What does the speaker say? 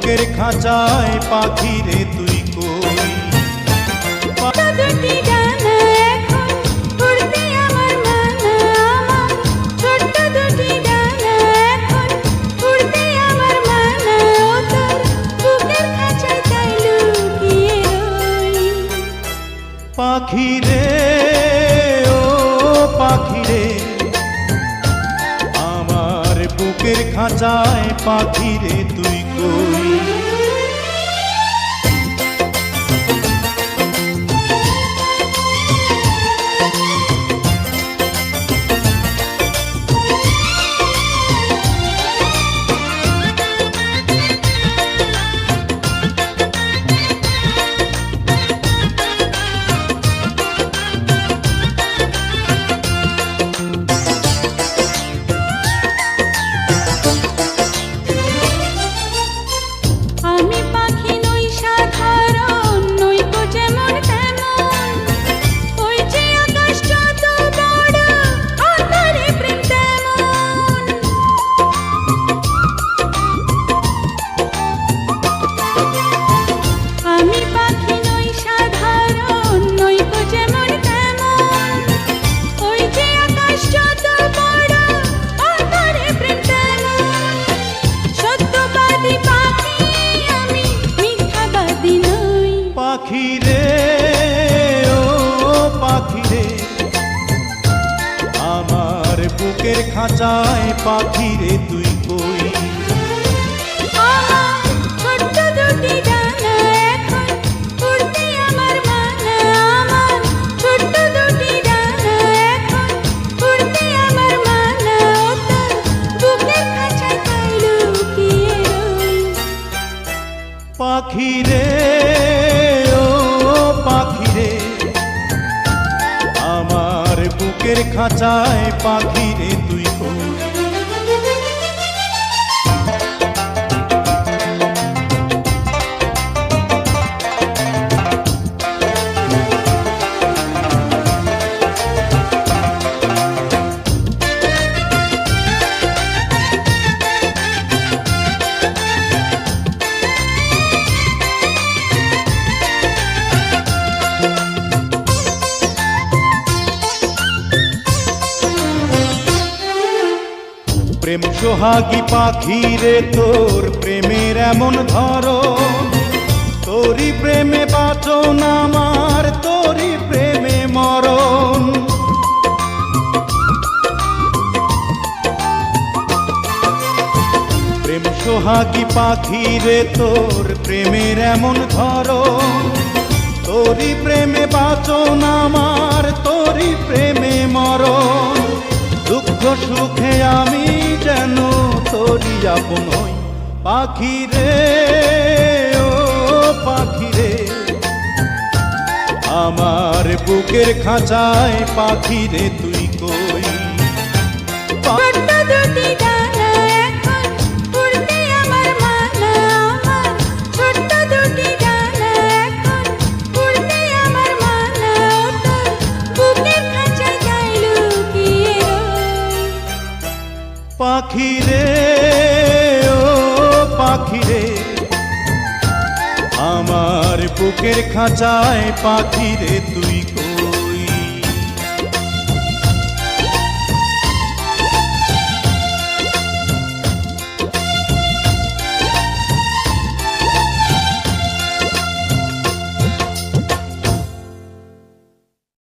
বুকের খাঁচায় পাখি রে তুই কই। দুটি ডানা এখন উড়তে আমার মানা, আমার ছোট্ট দুটি ডানা এখন উড়তে আমার মানা, ও তোর বুকের খাঁচায় তাই লুকিয়ে রই। পাখি রে ও পাখি রে, আমার বুকের খাঁচায় পাখি রে তুই কই। আমি পাখি নই সাধারণ, নই তো যেমন তেমন, ওই যে আকাশ যত বড় আঁধারে প্রেম তেমন। আমি পাখি নই সাধারণ, নই তো যেমন তেমন, ওই যে আকাশ যত বড় আঁধারে প্রেম তেমন। সত্যবাদী পাখি আমি, মিথ্যাবাদী নই। পাখি রে ও পাখি রে, আমার বুকের খাঁচায় পাখি রে তুই কই। আমার ছোট্ট দুটি ডানা এখন উড়তে আমার মানা, আমার ছোট্ট দুটি ডানা এখন উড়তে আমার মানা, ও তোর বুকের খাঁচায় তাই লুকিয়ে রই। পাখি রে ও পাখি রে, আমার বুকের খাঁচায় পাখি রে তুই কই। প্রেম সোহাগী পাখি রে, তোর প্রেমের এমন ধরন, তোরই প্রেমে বাঁচন আমার, তোরই প্রেমে মরণ। প্রেম সোহাগী পাখি রে, তোর প্রেমের এমন ধরন, তোরই প্রেমে বাঁচন আমার, তোরই প্রেমে মরণ। দুঃখ সুখে আমি যেন তোরই আপন হই। পাখি রে ও পাখি রে, আমার বুকের খাঁচায় পাখি রে তুই কই। ছোট্ট দুটি ডানা এখন উড়তে আমার মানা, আমার ছোট্ট দুটি ডানা এখন উড়তে আমার মানা, ও তোর বুকের খাঁচায় তাই লুকিয়ে রই। পাখি রে ও পাখি রে, আমার বুকের খাঁচায় পাখি রে তুই কই।